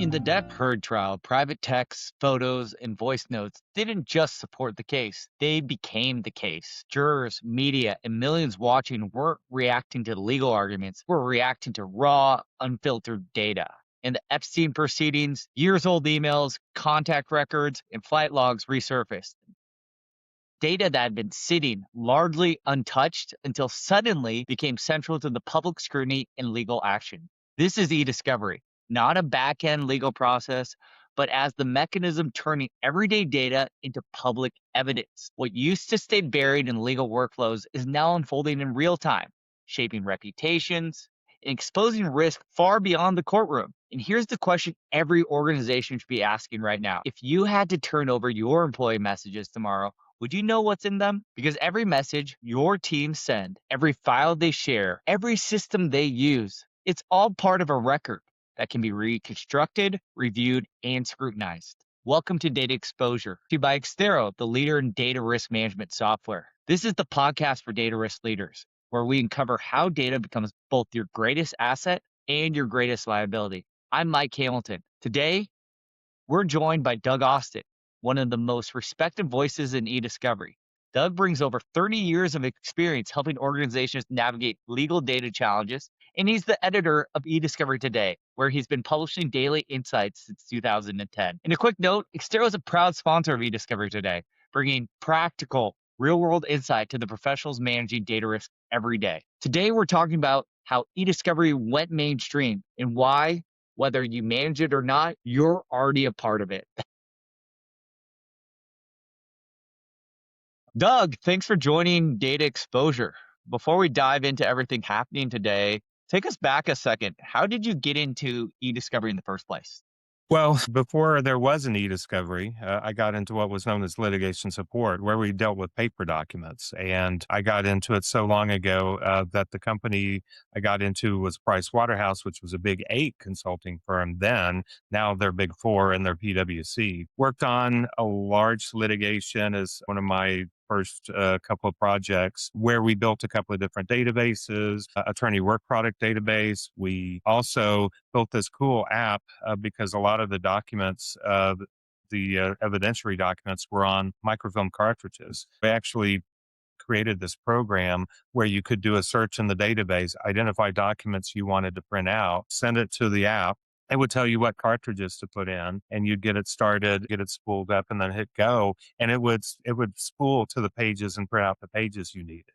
In the Depp-Heard trial, private texts, photos, and voice notes didn't just support the case, they became the case. Jurors, media, and millions watching weren't reacting to legal arguments, were reacting to raw, unfiltered data. In the Epstein proceedings, years old emails, contact records, and flight logs resurfaced. Data that had been sitting largely untouched until suddenly became central to the public scrutiny and legal action. This is eDiscovery, not a back end legal process, but as the mechanism turning everyday data into public evidence. What used to stay buried in legal workflows is now unfolding in real time, shaping reputations and exposing risk far beyond the courtroom. And here's the question every organization should be asking right now. If you had to turn over your employee messages tomorrow, would you know what's in them? Because every message your team send, every file they share, every system they use, it's all part of a record that can be reconstructed, reviewed, and scrutinized. Welcome to Data Exposure, to by Xtero, the leader in data risk management software. This is the podcast for data risk leaders, where we uncover how data becomes both your greatest asset and your greatest liability. I'm Mike Hamilton. Today, we're joined by Doug Austin, one of the most respected voices in eDiscovery. Doug brings over 30 years of experience helping organizations navigate legal data challenges, and he's the editor of eDiscovery Today, where he's been publishing daily insights since 2010. And a quick note, Xtero is a proud sponsor of eDiscovery Today, bringing practical, real-world insight to the professionals managing data risk every day. Today, we're talking about how eDiscovery went mainstream and why, whether you manage it or not, you're already a part of it. Doug, thanks for joining Data Exposure. Before we dive into everything happening today, take us back a second. How did you get into eDiscovery in the first place? Well, before there was an e-discovery, I got into what was known as litigation support, where we dealt with paper documents. And I got into it so long ago that the company I got into was Price Waterhouse, which was a big 8 consulting firm then. Now they're big 4 and they're PwC. Worked on a large litigation as one of my first couple of projects where we built a couple of different databases, attorney work product database. We also built this cool app because a lot of the documents, the evidentiary documents were on microfilm cartridges. We actually created this program where you could do a search in the database, identify documents you wanted to print out, send it to the app. It would tell you what cartridges to put in, and you'd get it started, get it spooled up, and then hit go, and it would spool to the pages and print out the pages you needed.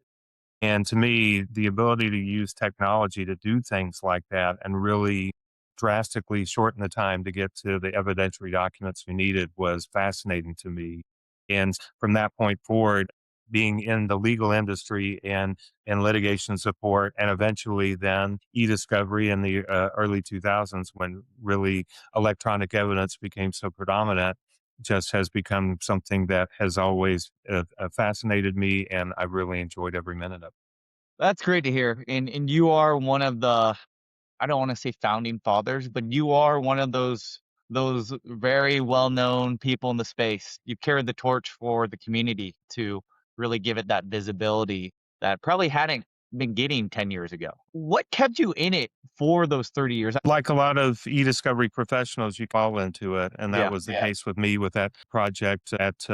And to me, the ability to use technology to do things like that and really drastically shorten the time to get to the evidentiary documents we needed was fascinating to me. And from that point forward, being in the legal industry and in litigation support, and eventually then e-discovery in the early 2000s, when really electronic evidence became so predominant, just has become something that has always fascinated me, and I've really enjoyed every minute of it. That's great to hear. And you are one of the, I don't want to say founding fathers, but you are one of those very well-known people in the space. You carried the torch for the community to really give it that visibility that probably hadn't been getting 10 years ago. What kept you in it for those 30 years? Like a lot of e-discovery professionals, you fall into it, and that Yeah. was the case with me with that project at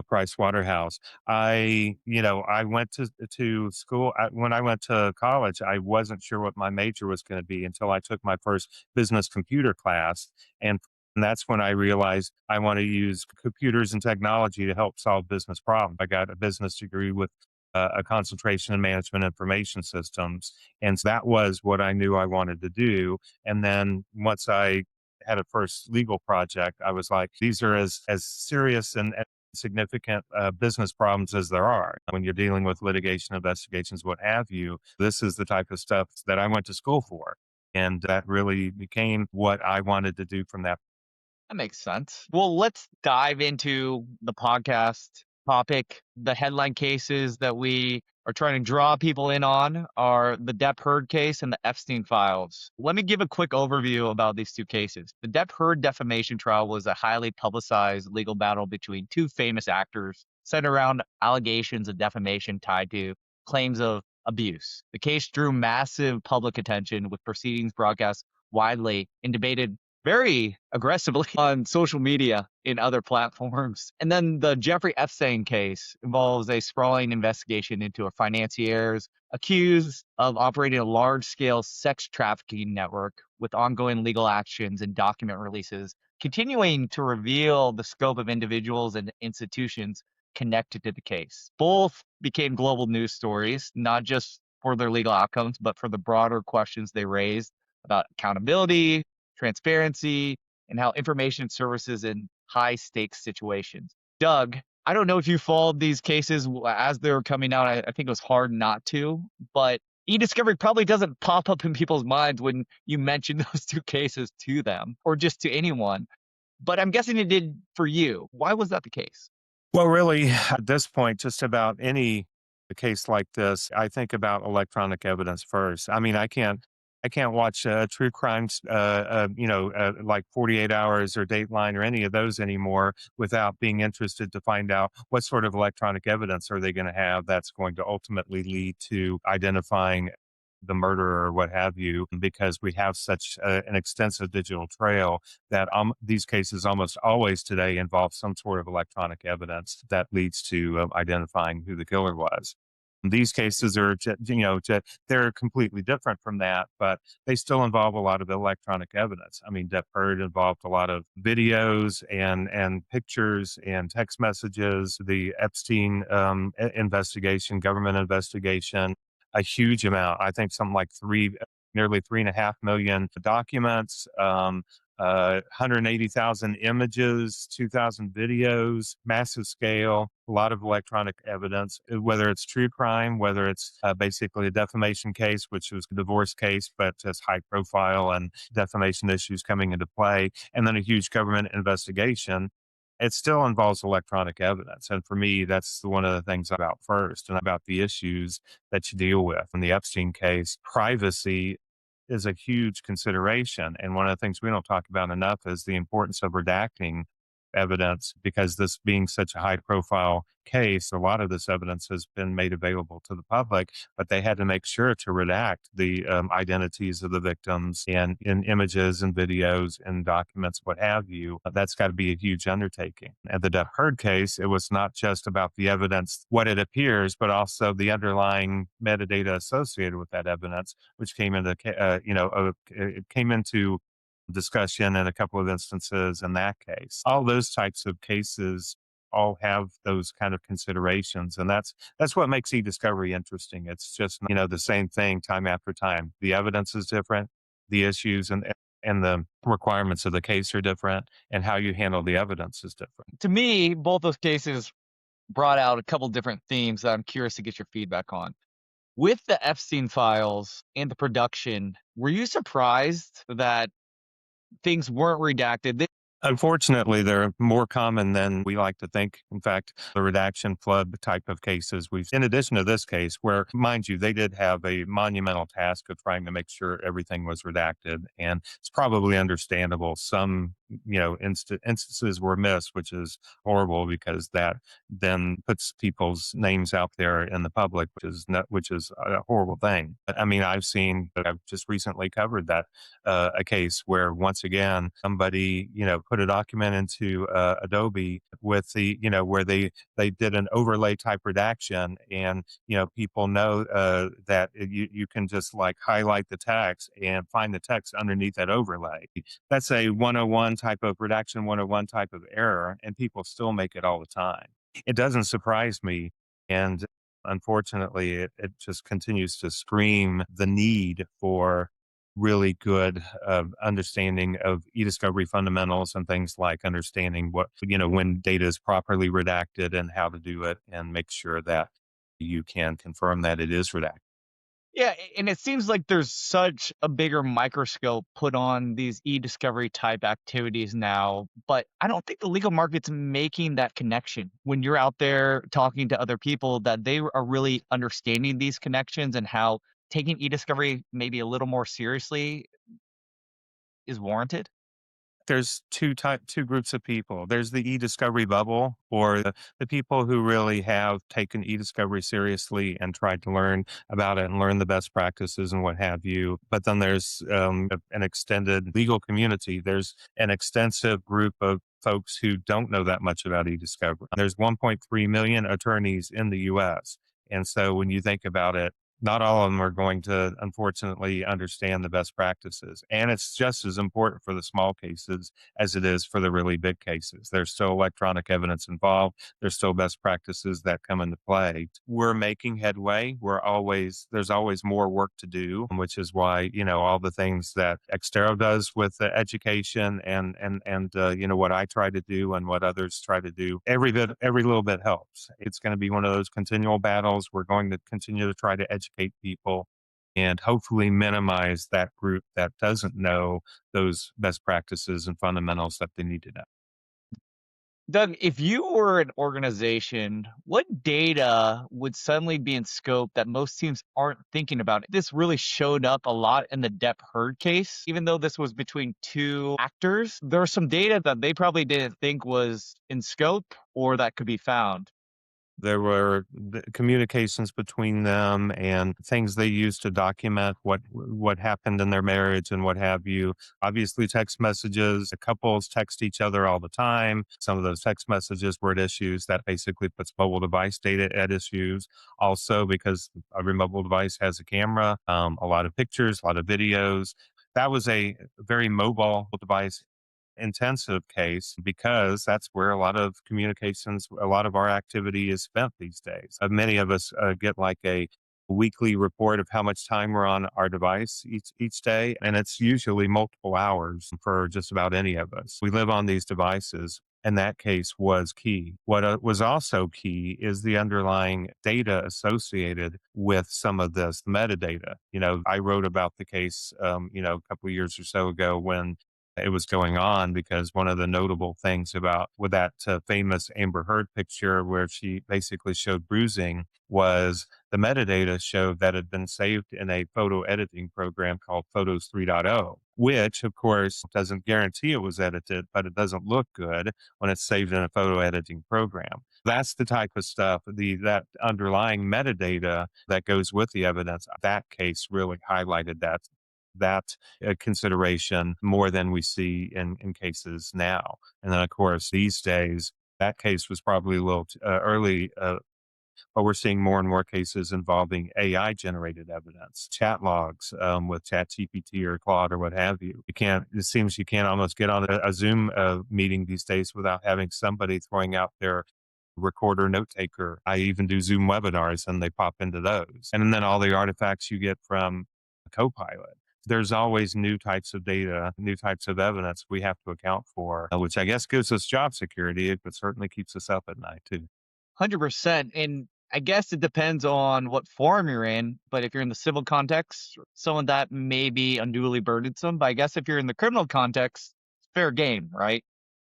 Price Waterhouse. I went to school. When I went to college, I wasn't sure what my major was going to be until I took my first business computer class, and that's when I realized I want to use computers and technology to help solve business problems. I got a business degree with a concentration in management information systems. And so that was what I knew I wanted to do. And then once I had a first legal project, I was like, these are as serious and significant business problems as there are. When you're dealing with litigation investigations, what have you, this is the type of stuff that I went to school for. And that really became what I wanted to do from that. That makes sense. Well, let's dive into the podcast topic. The headline cases that we are trying to draw people in on are the Depp-Heard case and the Epstein files. Let me give a quick overview about these two cases. The Depp-Heard defamation trial was a highly publicized legal battle between two famous actors centered around allegations of defamation tied to claims of abuse. The case drew massive public attention with proceedings broadcast widely and debated very aggressively on social media in other platforms. And then the Jeffrey Epstein case involves a sprawling investigation into a financiers accused of operating a large scale sex trafficking network with ongoing legal actions and document releases, continuing to reveal the scope of individuals and institutions connected to the case. Both became global news stories, not just for their legal outcomes, but for the broader questions they raised about accountability, transparency, and how information services in high stakes situations. Doug, I don't know if you followed these cases as they were coming out. I think it was hard not to, but eDiscovery probably doesn't pop up in people's minds when you mention those two cases to them or just to anyone. But I'm guessing it did for you. Why was that the case? Well, really, at this point, just about any case like this, I think about electronic evidence first. I mean, I can't watch true crimes, like 48 Hours or Dateline or any of those anymore without being interested to find out what sort of electronic evidence are they going to have that's going to ultimately lead to identifying the murderer or what have you, because we have such an extensive digital trail that these cases almost always today involve some sort of electronic evidence that leads to identifying who the killer was. These cases are, they're completely different from that, but they still involve a lot of electronic evidence. I mean, Depp-Heard involved a lot of videos and pictures and text messages. The Epstein investigation, government investigation, a huge amount. I think something like nearly 3.5 million documents, 180,000 images, 2,000 videos, massive scale, a lot of electronic evidence, whether it's true crime, whether it's basically a defamation case, which was a divorce case, but has high profile and defamation issues coming into play, and then a huge government investigation. It still involves electronic evidence. And for me, that's one of the things about first and about the issues that you deal with. In the Epstein case, privacy is a huge consideration. And one of the things we don't talk about enough is the importance of redacting evidence, because this being such a high profile case, a lot of this evidence has been made available to the public, but they had to make sure to redact the identities of the victims and in images and videos and documents, what have you. That's got to be a huge undertaking. At the Depp-Heard case, it was not just about the evidence, what it appears, but also the underlying metadata associated with that evidence, which came into, it came into discussion in a couple of instances in that case. All those types of cases all have those kind of considerations, and that's what makes e-discovery interesting. It's just, the same thing time after time. The evidence is different, the issues and the requirements of the case are different, and how you handle the evidence is different. To me, both those cases brought out a couple different themes that I'm curious to get your feedback on. With the Epstein files and the production, were you surprised that things weren't redacted? Unfortunately, they're more common than we like to think. In fact, the redaction flood type of cases in addition to this case, where, mind you, they did have a monumental task of trying to make sure everything was redacted. And it's probably understandable. Some, instances were missed, which is horrible because that then puts people's names out there in the public, which is a horrible thing. But, I mean, I've just recently covered that a case where once again somebody put a document into Adobe with where they did an overlay type redaction, and people know that you can just like highlight the text and find the text underneath that overlay. That's a 101 type of redaction, 101 type of error, and people still make it all the time. It doesn't surprise me, and unfortunately it just continues to scream the need for really good understanding of e-discovery fundamentals and things like understanding when data is properly redacted and how to do it, and make sure that you can confirm that it is redacted. Yeah, and it seems like there's such a bigger microscope put on these e-discovery type activities now, but I don't think the legal market's making that connection. When you're out there talking to other people, that they are really understanding these connections and how taking e-discovery maybe a little more seriously is warranted. there's two groups of people. There's the eDiscovery bubble, or the people who really have taken eDiscovery seriously and tried to learn about it and learn the best practices and what have you. But then there's an extended legal community. There's an extensive group of folks who don't know that much about eDiscovery. There's 1.3 million attorneys in the US. And so when you think about it, not all of them are going to, unfortunately, understand the best practices. And it's just as important for the small cases as it is for the really big cases. There's still electronic evidence involved. There's still best practices that come into play. We're making headway. There's always more work to do, which is why, all the things that Xtero does with the education and what I try to do and what others try to do, every little bit helps. It's going to be one of those continual battles. We're going to continue to try to educate people and hopefully minimize that group that doesn't know those best practices and fundamentals that they need to know. Doug, if you were an organization, what data would suddenly be in scope that most teams aren't thinking about? This really showed up a lot in the Depp-Heard case. Even though this was between two actors, there was some data that they probably didn't think was in scope or that could be found. There were communications between them and things they used to document what happened in their marriage and what have you. Obviously, text messages. The couples text each other all the time. Some of those text messages were at issues. That basically puts mobile device data at issues. Also, because every mobile device has a camera, a lot of pictures, a lot of videos. That was a very mobile device intensive case because that's where a lot of communications, a lot of our activity is spent these days. Many of us get like a weekly report of how much time we're on our device each day, and it's usually multiple hours for just about any of us. We live on these devices. And that case was key. What was also key is the underlying data associated with some of this metadata. I wrote about the case, a couple of years or so ago when it was going on, because one of the notable things about with that famous Amber Heard picture where she basically showed bruising was the metadata showed that it had been saved in a photo editing program called Photos 3.0, which of course doesn't guarantee it was edited, but it doesn't look good when it's saved in a photo editing program. That's the type of stuff, that underlying metadata that goes with the evidence. That case really highlighted that consideration more than we see in cases now. And then, of course, these days, that case was probably a little early, but we're seeing more and more cases involving AI generated evidence, chat logs with ChatGPT or Claude or what have you. It seems you can't almost get on a Zoom meeting these days without having somebody throwing out their recorder note taker. I even do Zoom webinars and they pop into those. And then all the artifacts you get from Copilot. There's always new types of data, new types of evidence we have to account for, which I guess gives us job security, but certainly keeps us up at night too. 100%. And I guess it depends on what forum you're in. But if you're in the civil context, some of that may be unduly burdensome. But I guess if you're in the criminal context, it's fair game, right?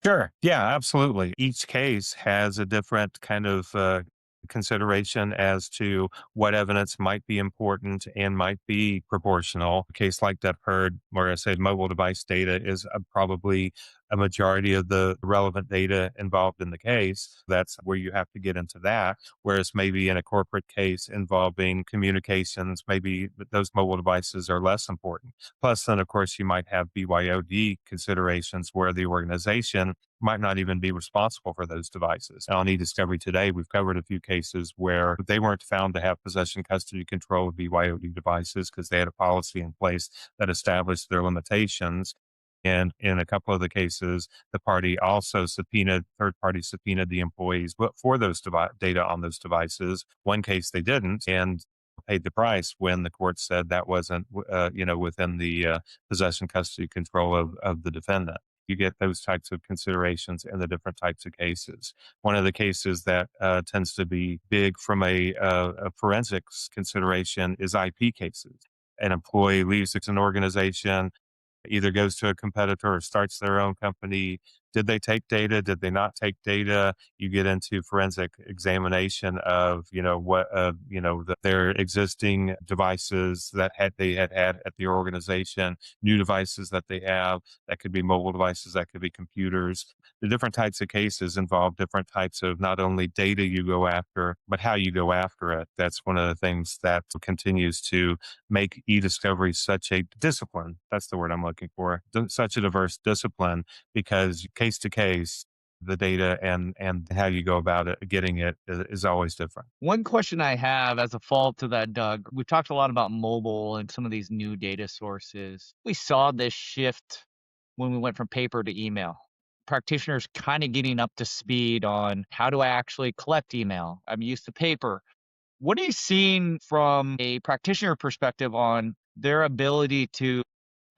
Sure. Yeah, absolutely. Each case has a different kind of consideration as to what evidence might be important and might be proportional. A case like Depp-Heard, where I said mobile device data is probably a majority of the relevant data involved in the case. That's where you have to get into that. Whereas maybe in a corporate case involving communications, maybe those mobile devices are less important. Plus, then, of course, you might have BYOD considerations where the organization might not even be responsible for those devices. And on eDiscovery today, we've covered a few cases where they weren't found to have possession, custody, control of BYOD devices because they had a policy in place that established their limitations. And in a couple of the cases, the party also third party subpoenaed the employees but for those data on those devices. One case they didn't and paid the price when the court said that wasn't, within the possession, custody, control of the defendant. You get those types of considerations in the different types of cases. One of the cases that tends to be big from a forensics consideration is IP cases. An employee leaves an organization, either goes to a competitor or starts their own company, Did they take data? Did they not take data? You get into forensic examination of, their existing devices that they had at the organization, new devices that they have. That could be mobile devices, that could be computers. The different types of cases involve different types of not only data you go after, but how you go after it. That's one of the things that continues to make e-discovery such a discipline. That's the word I'm looking for. Such a diverse discipline, because case to case, the data and how you go about it, getting it is always different. One question I have as a follow-up to that, Doug, we've talked a lot about mobile and some of these new data sources. We saw this shift when we went from paper to email. Practitioners kind of getting up to speed on how do I actually collect email? I'm used to paper. What are you seeing from a practitioner perspective on their ability to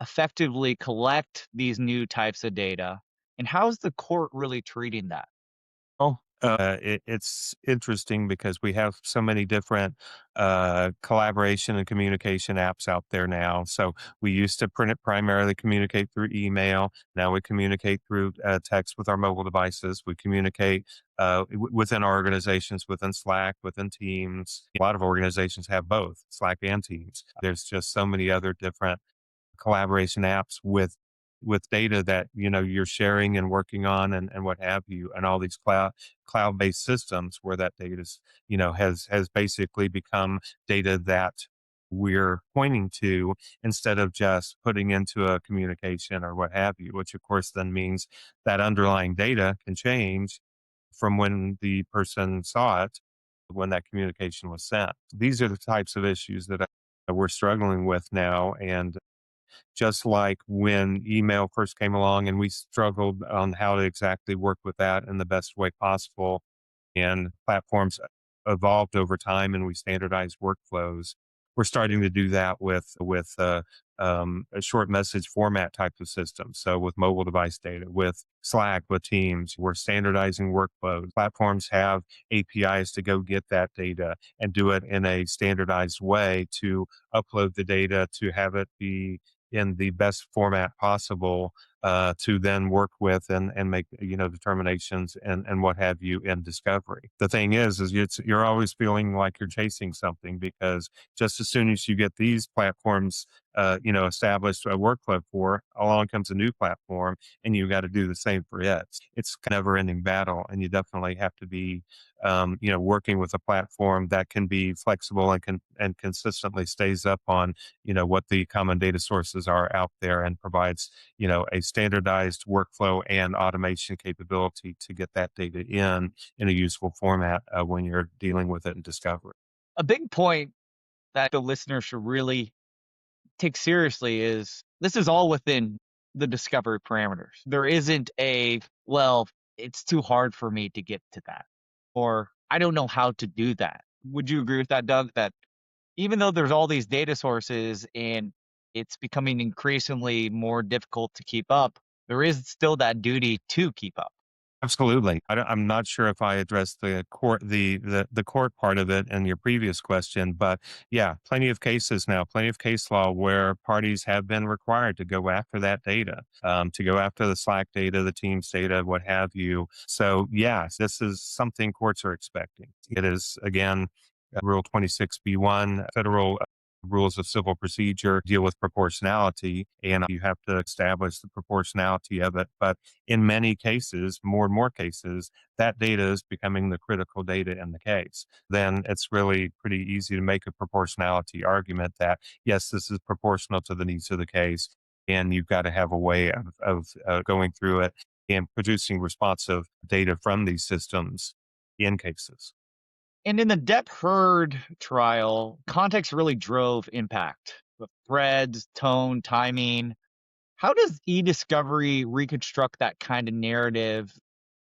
effectively collect these new types of data? And how is the court really treating that? It's interesting because we have so many different collaboration and communication apps out there now. So we used to print it primarily communicate through email. Now we communicate through text with our mobile devices. We communicate within our organizations, within Slack, within Teams. A lot of organizations have both Slack and Teams. There's just so many other different collaboration apps with data that you're sharing and working on, and what have you, and all these cloud-based systems where that data is, has basically become data that we're pointing to instead of just putting into a communication or what have you, which of course then means that underlying data can change from when the person saw it, when that communication was sent. These are the types of issues that we're struggling with now. And just like when email first came along and we struggled on how to exactly work with that in the best way possible, and platforms evolved over time and we standardized workflows. We're starting to do that with a short message format type of system. So with mobile device data, with Slack, with Teams, we're standardizing workflows. Platforms have APIs to go get that data and do it in a standardized way to upload the data, to have it be in the best format possible, to then work with and make determinations and what have you in discovery. The thing is you're always feeling like you're chasing something, because just as soon as you get these platforms established a workflow for, along comes a new platform and you got to do the same for it. It's a never ending battle, and you definitely have to be working with a platform that can be flexible and consistently stays up on what the common data sources are out there, and provides a standardized workflow and automation capability to get that data in a useful format when you're dealing with it in discovery. A big point that the listener should really take seriously is this is all within the discovery parameters. There isn't a, well, it's too hard for me to get to that, or I don't know how to do that. Would you agree with that, Doug? That even though there's all these data sources and it's becoming increasingly more difficult to keep up, there is still that duty to keep up. Absolutely. I'm not sure if I addressed the court, the court part of it in your previous question, but yeah, plenty of cases now, plenty of case law where parties have been required to go after that data, to go after the Slack data, the Teams data, what have you. So yes, this is something courts are expecting. It is, again, Rule 26B1, federal rules of civil procedure deal with proportionality, and you have to establish the proportionality of it. But in many cases, more and more cases, that data is becoming the critical data in the case. Then it's really pretty easy to make a proportionality argument that, yes, this is proportional to the needs of the case. And you've got to have a way of going through it and producing responsive data from these systems in cases. And in the Depp-Heard trial, context really drove impact. The threads, tone, timing. How does eDiscovery reconstruct that kind of narrative?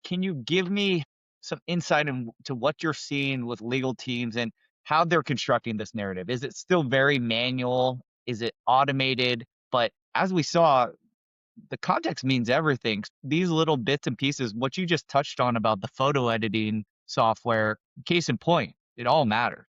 Can you give me some insight into what you're seeing with legal teams and how they're constructing this narrative? Is it still very manual? Is it automated? But as we saw, the context means everything. These little bits and pieces, what you just touched on about the photo editing software, case in point, it all matters.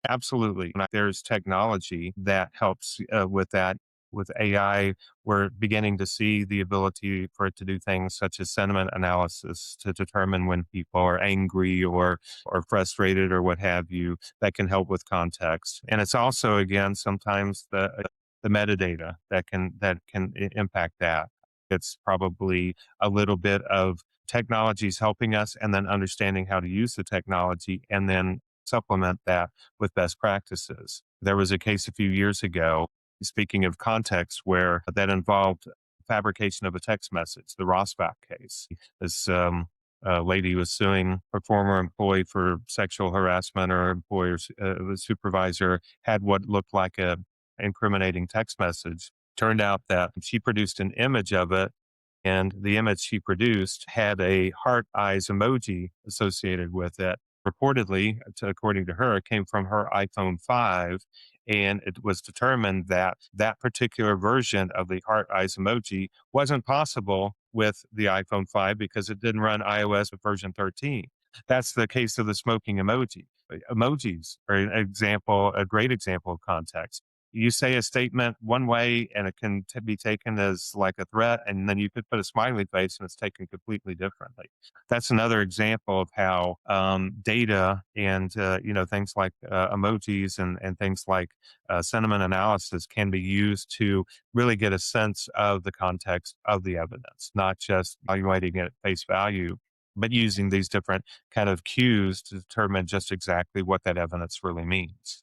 Absolutely. There's technology that helps with that. with AI, we're beginning to see the ability for it to do things such as sentiment analysis to determine when people are angry or frustrated or what have you, that can help with context. And it's also, again, sometimes the metadata that can impact that. It's probably a little bit of technologies helping us and then understanding how to use the technology and then supplement that with best practices. There was a case a few years ago, speaking of context, where that involved fabrication of a text message, the Rosbach case. This lady was suing her former employee for sexual harassment, or employer's the supervisor had what looked like a incriminating text message. Turned out that she produced an image of it, and the image she produced had a heart eyes emoji associated with it. Reportedly, according to her, it came from her iPhone 5, and it was determined that that particular version of the heart eyes emoji wasn't possible with the iPhone 5 because it didn't run iOS version 13. That's the case of the smoking emoji. Emojis are an example, a great example of context. You say a statement one way and it can be taken as like a threat, and then you could put a smiley face and it's taken completely differently. That's another example of how data and things like emojis and things like sentiment analysis can be used to really get a sense of the context of the evidence, not just evaluating it at face value, but using these different kind of cues to determine just exactly what that evidence really means.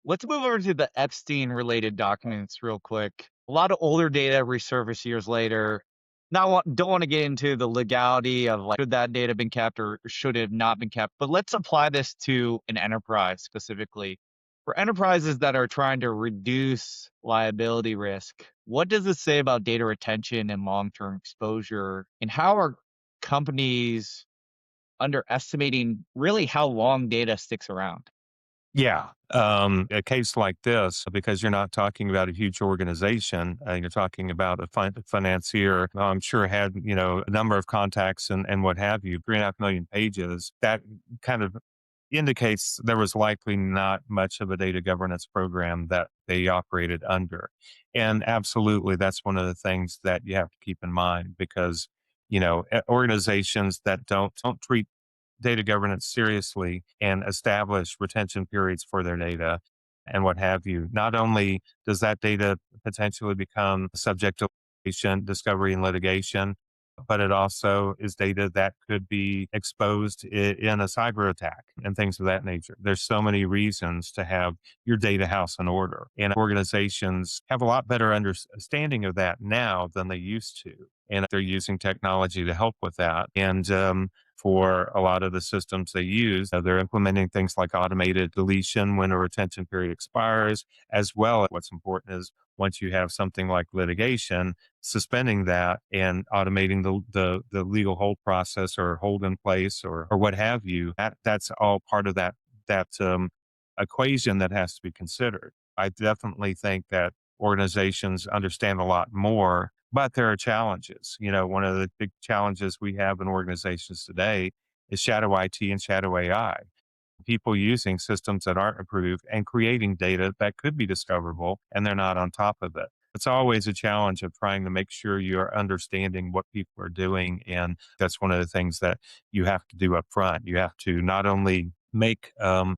Let's move over to the Epstein-related documents real quick. A lot of older data resurfaced years later. Don't want to get into the legality of like should that data been kept or should it have not been kept, but let's apply this to an enterprise specifically. For enterprises that are trying to reduce liability risk, what does this say about data retention and long-term exposure? And how are companies underestimating really how long data sticks around? Yeah. A case like this, because you're not talking about a huge organization, you're talking about a financier, I'm sure had, a number of contacts and what have you, 3.5 million pages. That kind of indicates there was likely not much of a data governance program that they operated under. And absolutely, that's one of the things that you have to keep in mind because, organizations that don't treat data governance seriously and establish retention periods for their data and what have you. Not only does that data potentially become subject to litigation, discovery and litigation, but it also is data that could be exposed in a cyber attack and things of that nature. There's so many reasons to have your data house in order. And organizations have a lot better understanding of that now than they used to. And they're using technology to help with that. And for a lot of the systems they use, they're implementing things like automated deletion when a retention period expires, as well as what's important is once you have something like litigation, suspending that and automating the legal hold process or hold in place or what have you. That's all part of that equation that has to be considered. I definitely think that organizations understand a lot more, but there are challenges. One of the big challenges we have in organizations today is shadow IT and shadow AI, people using systems that aren't approved and creating data that could be discoverable and they're not on top of it. It's always a challenge of trying to make sure you're understanding what people are doing. And that's one of the things that you have to do up front. You have to not only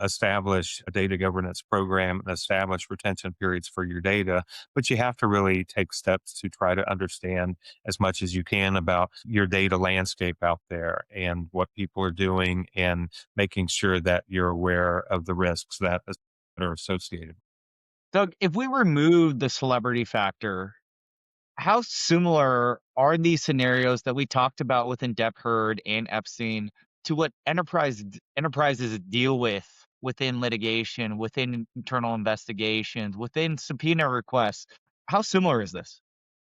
establish a data governance program and establish retention periods for your data, but you have to really take steps to try to understand as much as you can about your data landscape out there and what people are doing and making sure that you're aware of the risks that are associated. Doug, if we remove the celebrity factor, how similar are these scenarios that we talked about within Depp-Heard and Epstein to what enterprises deal with within litigation, within internal investigations, within subpoena requests? How similar is this?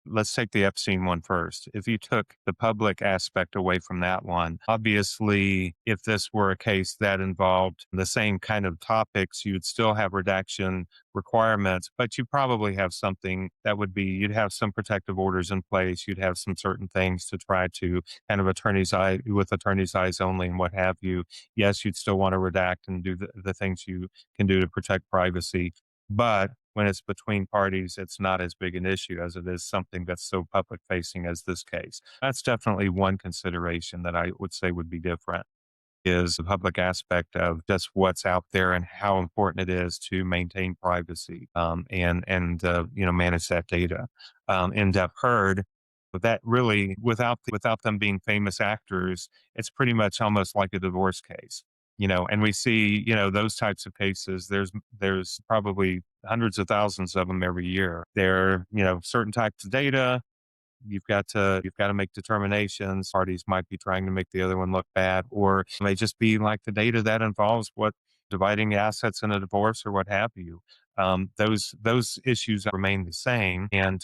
Let's take the Epstein one first. If you took the public aspect away from that one, obviously, if this were a case that involved the same kind of topics, you'd still have redaction requirements, but you probably have something that would be, you'd have some protective orders in place. You'd have some certain things to try to kind of with attorney's eyes only and what have you. Yes, you'd still want to redact and do the things you can do to protect privacy. But when it's between parties, it's not as big an issue as it is something that's so public facing as this case. That's definitely one consideration that I would say would be different is the public aspect of just what's out there and how important it is to maintain privacy and manage that data. In Depp-Heard, but that really without them being famous actors, it's pretty much almost like a divorce case. And we see those types of cases. There's probably hundreds of thousands of them every year. There certain types of data you've got to make determinations. Parties might be trying to make the other one look bad, or it may just be like the data that involves what dividing assets in a divorce or what have you. Those issues remain the same, and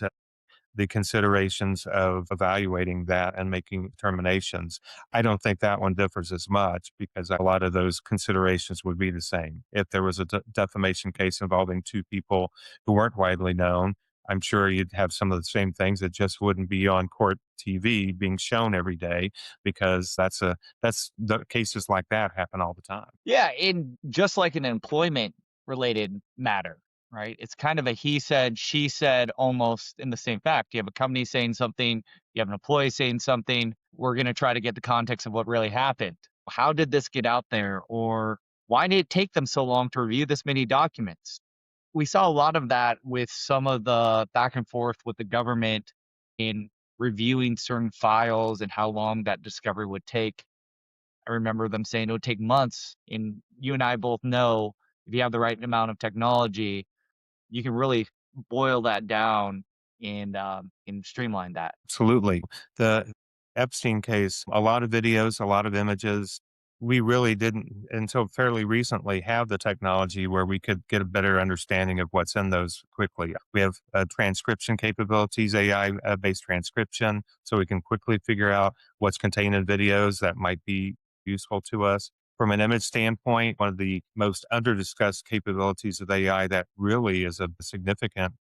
the considerations of evaluating that and making determinations. I don't think that one differs as much because a lot of those considerations would be the same. If there was a defamation case involving two people who weren't widely known, I'm sure you'd have some of the same things that just wouldn't be on court TV being shown every day because that's the cases like that happen all the time. Yeah, in just like an employment related matter, right? It's kind of a he said, she said almost in the same fact. You have a company saying something, you have an employee saying something. We're going to try to get the context of what really happened. How did this get out there? Or why did it take them so long to review this many documents? We saw a lot of that with some of the back and forth with the government in reviewing certain files and how long that discovery would take. I remember them saying it would take months, and you and I both know if you have the right amount of technology, you can really boil that down and streamline that. Absolutely. The Epstein case, a lot of videos, a lot of images. We really didn't, until fairly recently, have the technology where we could get a better understanding of what's in those quickly. We have transcription capabilities, AI based transcription, so we can quickly figure out what's contained in videos that might be useful to us. From an image standpoint, one of the most under-discussed capabilities of AI that really is a significant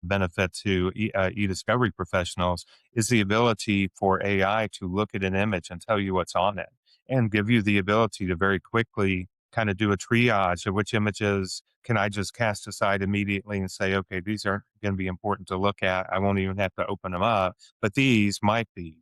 benefit to e-discovery professionals is the ability for AI to look at an image and tell you what's on it and give you the ability to very quickly kind of do a triage of which images can I just cast aside immediately and say, okay, these aren't going to be important to look at. I won't even have to open them up, but these might be.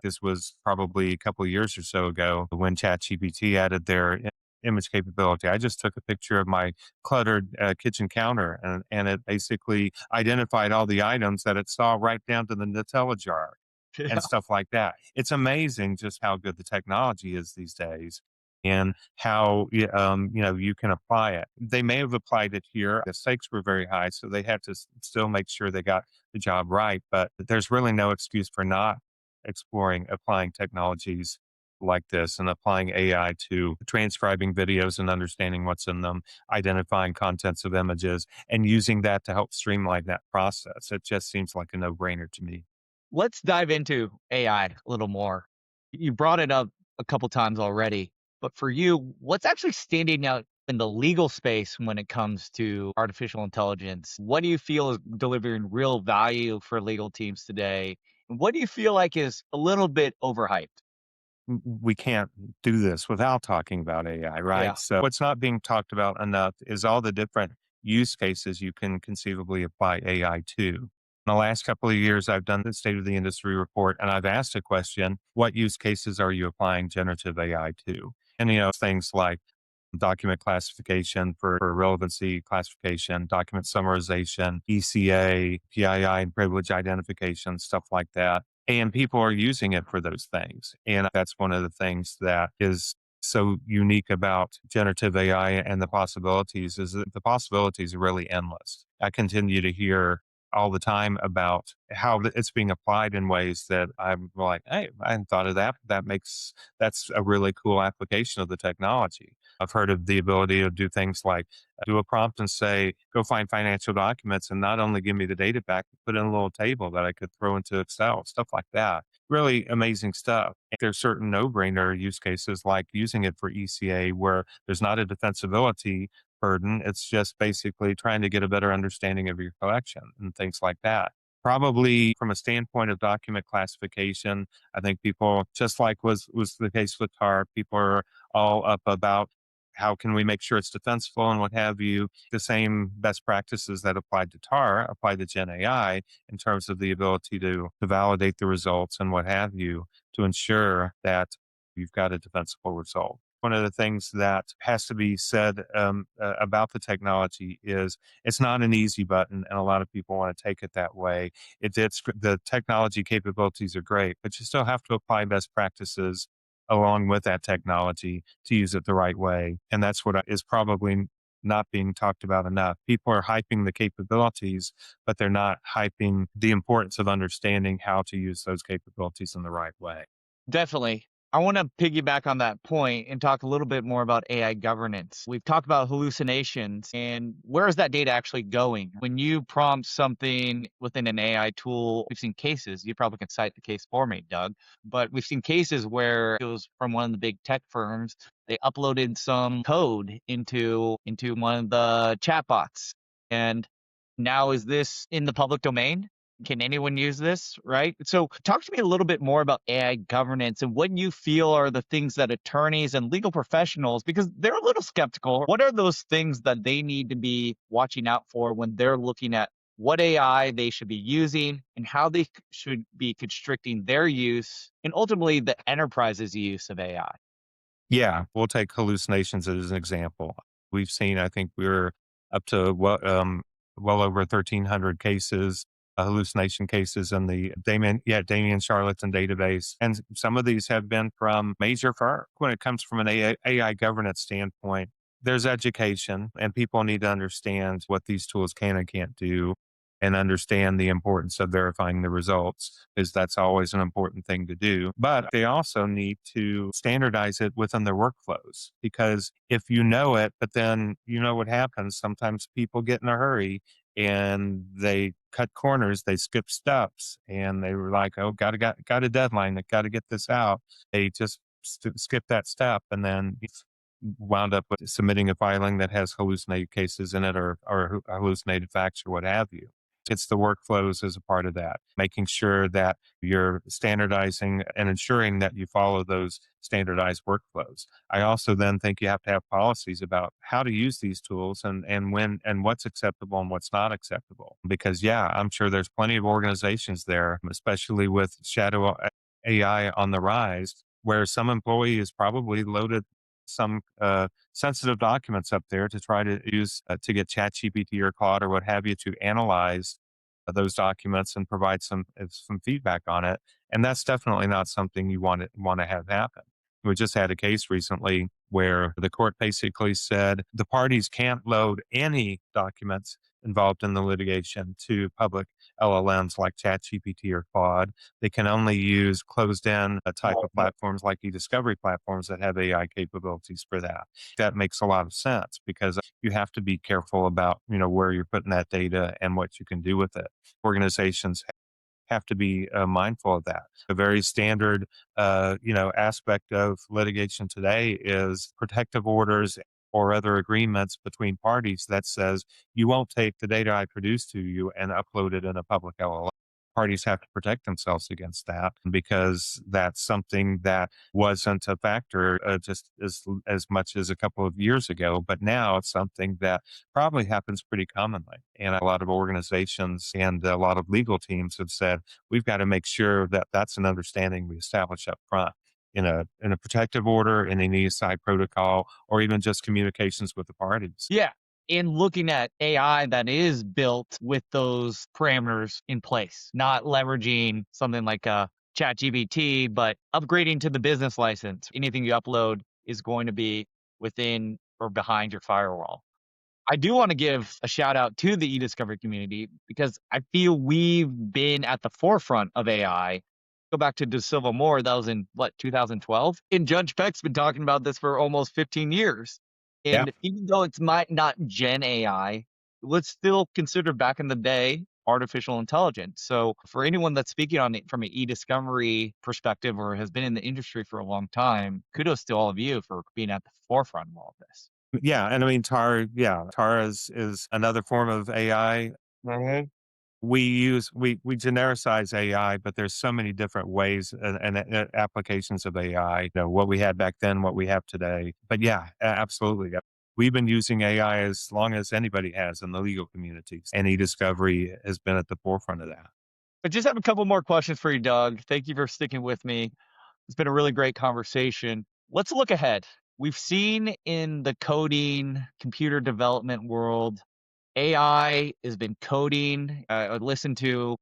This was probably a couple of years or so ago when ChatGPT added their image capability. I just took a picture of my cluttered kitchen counter, and it basically identified all the items that it saw right down to the Nutella jar Yeah. and stuff like that. It's amazing just how good the technology is these days and how you can apply it. They may have applied it here. The stakes were very high, so they had to still make sure they got the job right. But there's really no excuse for not exploring applying technologies like this and applying AI to transcribing videos and understanding what's in them, identifying contents of images, and using that to help streamline that process. It just seems like a no brainer to me. Let's dive into AI a little more. You brought it up a couple times already, but for you, what's actually standing out in the legal space when it comes to artificial intelligence? What do you feel is delivering real value for legal teams today? And what do you feel like is a little bit overhyped? We can't do this without talking about AI, right? Yeah. So, what's not being talked about enough is all the different use cases you can conceivably apply AI to. In the last couple of years, I've done the state of the industry report and I've asked a question: what use cases are you applying generative AI to? And, things like document classification for relevancy classification, document summarization, ECA, PII, and privilege identification, stuff like that. And people are using it for those things. And that's one of the things that is so unique about generative AI and the possibilities is that the possibilities are really endless. I continue to hear all the time about how it's being applied in ways that I'm like, hey, I hadn't thought of that. That's a really cool application of the technology. I've heard of the ability to do things like do a prompt and say, go find financial documents and not only give me the data back, but put in a little table that I could throw into Excel, stuff like that. Really amazing stuff. There's certain no brainer use cases like using it for ECA where there's not a defensibility burden. It's just basically trying to get a better understanding of your collection and things like that. Probably from a standpoint of document classification, I think people, just like was the case with TAR, people are all up about how can we make sure it's defensible and what have you. The same best practices that applied to TAR apply to Gen AI in terms of the ability to validate the results and what have you to ensure that you've got a defensible result. One of the things that has to be said about the technology is it's not an easy button, and a lot of people want to take it that way. The technology capabilities are great, but you still have to apply best practices along with that technology to use it the right way. And that's what is probably not being talked about enough. People are hyping the capabilities, but they're not hyping the importance of understanding how to use those capabilities in the right way. Definitely. I want to piggyback on that point and talk a little bit more about AI governance. We've talked about hallucinations and where is that data actually going? When you prompt something within an AI tool, we've seen cases, you probably can cite the case for me, Doug, but we've seen cases where it was from one of the big tech firms. They uploaded some code into one of the chatbots. And now is this in the public domain? Can anyone use this, right? So talk to me a little bit more about AI governance and what you feel are the things that attorneys and legal professionals, because they're a little skeptical, what are those things that they need to be watching out for when they're looking at what AI they should be using and how they should be constricting their use and ultimately the enterprise's use of AI? Yeah, we'll take hallucinations as an example. We've seen, I think we're up to well over 1,300 cases, hallucination cases in the Damien Charlatan database. And some of these have been from major firms. When it comes from an AI governance standpoint, there's education, and people need to understand what these tools can and can't do and understand the importance of verifying the results, because that's always an important thing to do. But they also need to standardize it within their workflows, because if you know it, but then you know what happens, sometimes people get in a hurry and they cut corners, they skip steps, and they were like, "Oh, got a deadline, got to get this out." They just skip that step, and then wound up with submitting a filing that has hallucinated cases in it, or hallucinated facts or what have you. It's the workflows as a part of that, making sure that you're standardizing and ensuring that you follow those standardized workflows. I also then think you have to have policies about how to use these tools, and when and what's acceptable and what's not acceptable. Because yeah, I'm sure there's plenty of organizations there, especially with shadow AI on the rise, where some employee has probably loaded some sensitive documents up there to try to use to get ChatGPT or Claude or what have you to analyze those documents and provide some feedback on it. And that's definitely not something you want to have happen. We just had a case recently where the court basically said the parties can't load any documents involved in the litigation to public LLMs like ChatGPT or Claude. They can only use closed-in type of platforms like eDiscovery platforms that have AI capabilities for that. That makes a lot of sense, because you have to be careful about, where you're putting that data and what you can do with it. Organizations have to be mindful of that. A very standard, aspect of litigation today is protective orders or other agreements between parties that says you won't take the data I produce to you and upload it in a public LLM. Parties have to protect themselves against that, because that's something that wasn't a factor just as much as a couple of years ago. But now it's something that probably happens pretty commonly. And a lot of organizations and a lot of legal teams have said, we've got to make sure that that's an understanding we establish up front in a protective order, in an ESI protocol, or even just communications with the parties. Yeah. In looking at AI that is built with those parameters in place, not leveraging something like a ChatGPT, but upgrading to the business license. Anything you upload is going to be within or behind your firewall. I do want to give a shout out to the eDiscovery community because I feel we've been at the forefront of AI. Go back to De Silva Moore, that was in what, 2012? And Judge Peck's been talking about this for almost 15 years. Yeah. And even though it's might not Gen AI, let's still consider back in the day artificial intelligence. So for anyone that's speaking on it from an e-discovery perspective or has been in the industry for a long time, kudos to all of you for being at the forefront of all of this. Yeah, and I mean, Tar is another form of AI. Mhm. we genericize AI, but there's so many different ways and applications of AI. What we had back then, what we have today. But yeah, absolutely. We've been using AI as long as anybody has in the legal communities, and eDiscovery has been at the forefront of that. I just have a couple more questions for you, Doug. Thank you for sticking with me. It's been a really great conversation. Let's look ahead. We've seen in the coding, computer development world, AI has been coding. I listened to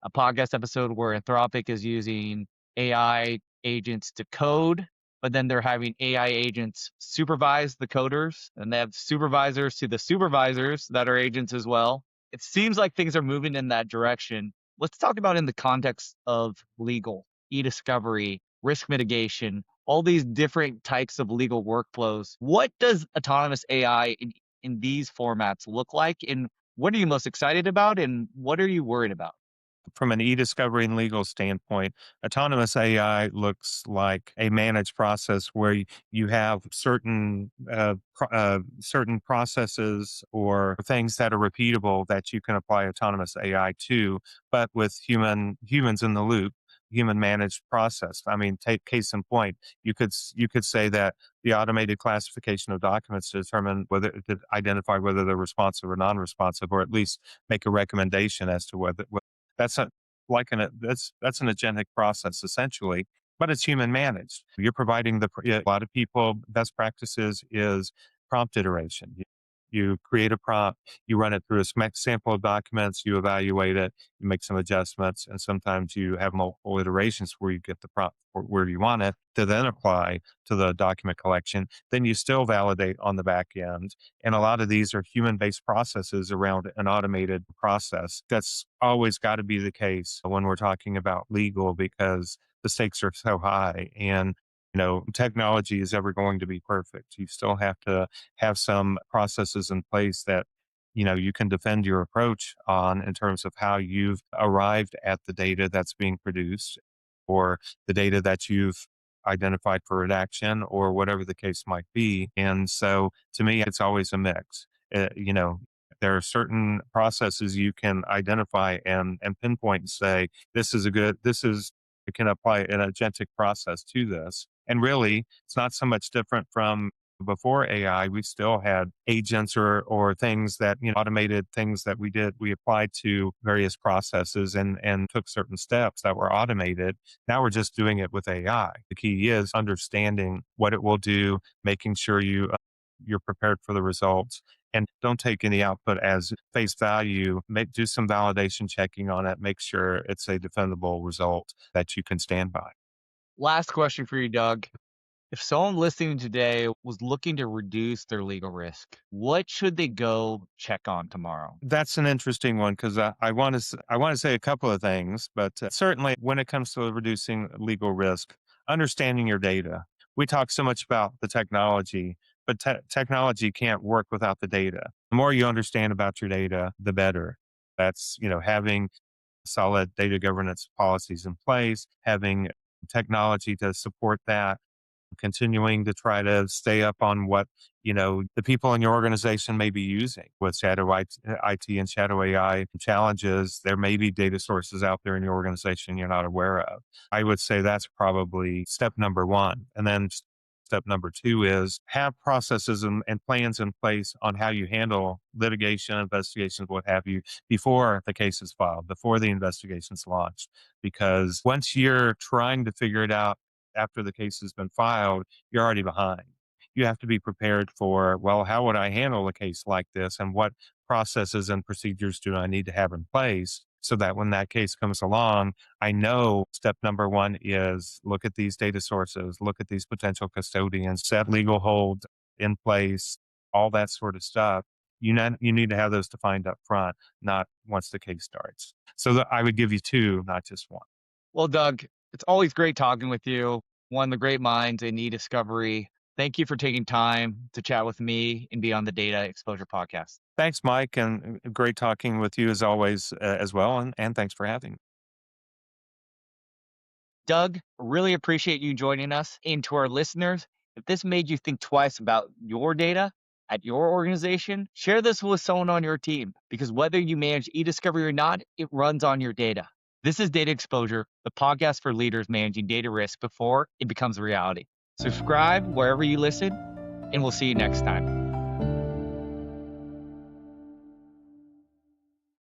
a podcast episode where Anthropic is using AI agents to code, but then they're having AI agents supervise the coders, and they have supervisors to the supervisors that are agents as well. It seems like things are moving in that direction. Let's talk about in the context of legal, e-discovery, risk mitigation, all these different types of legal workflows. What does autonomous AI in these formats look like? And what are you most excited about? And what are you worried about? From an e-discovery and legal standpoint, autonomous AI looks like a managed process where you have certain processes or things that are repeatable that you can apply autonomous AI to, but with humans in the loop, human managed process. I mean, take case in point, you could say that the automated classification of documents to determine whether to identify whether they're responsive or non-responsive, or at least make a recommendation as to whether that's a that's an agentic process essentially, but it's human managed. You're providing a lot of people best practices is prompt iteration. You create a prompt, you run it through a sample of documents, you evaluate it, you make some adjustments, and sometimes you have multiple iterations where you get the prompt where you want it to then apply to the document collection. Then you still validate on the back end, and a lot of these are human based processes around an automated process. That's always got to be the case when we're talking about legal because the stakes are so high. And technology is ever going to be perfect. You still have to have some processes in place that you can defend your approach on in terms of how you've arrived at the data that's being produced or the data that you've identified for redaction or whatever the case might be. And so to me, it's always a mix. There are certain processes you can identify and pinpoint and say, you can apply an agentic process to this. And really, it's not so much different from before AI. We still had agents or things that, automated things that we did. We applied to various processes and took certain steps that were automated. Now we're just doing it with AI. The key is understanding what it will do, making sure you're prepared for the results, and don't take any output as face value. Do some validation checking on it. Make sure it's a defendable result that you can stand by. Last question for you, Doug. If someone listening today was looking to reduce their legal risk, what should they go check on tomorrow? That's an interesting one because I want to say a couple of things, but certainly when it comes to reducing legal risk, understanding your data. We talk so much about the technology, but technology can't work without the data. The more you understand about your data, the better. That's having solid data governance policies in place, having technology to support that, continuing to try to stay up on what the people in your organization may be using with IT and shadow AI challenges. There may be data sources out there in your organization you're not aware of. I would say that's probably step number one. And then step number two is have processes and plans in place on how you handle litigation, investigations, what have you, before the case is filed, before the investigation's launched. Because once you're trying to figure it out after the case has been filed, you're already behind. You have to be prepared for, well, how would I handle a case like this? And what processes and procedures do I need to have in place so that when that case comes along, I know step number one is look at these data sources, look at these potential custodians, set legal hold in place, all that sort of stuff. You need to have those defined up front, not once the case starts. So I would give you two, not just one. Well, Doug, it's always great talking with you. One of the great minds in e-discovery. Thank you for taking time to chat with me and be on the Data Exposure podcast. Thanks, Mike, and great talking with you as always, as well. And thanks for having me. Doug, really appreciate you joining us. And to our listeners, if this made you think twice about your data, at your organization, share this with someone on your team, because whether you manage eDiscovery or not, it runs on your data. This is Data Exposure, the podcast for leaders managing data risk before it becomes a reality. Subscribe wherever you listen, and we'll see you next time.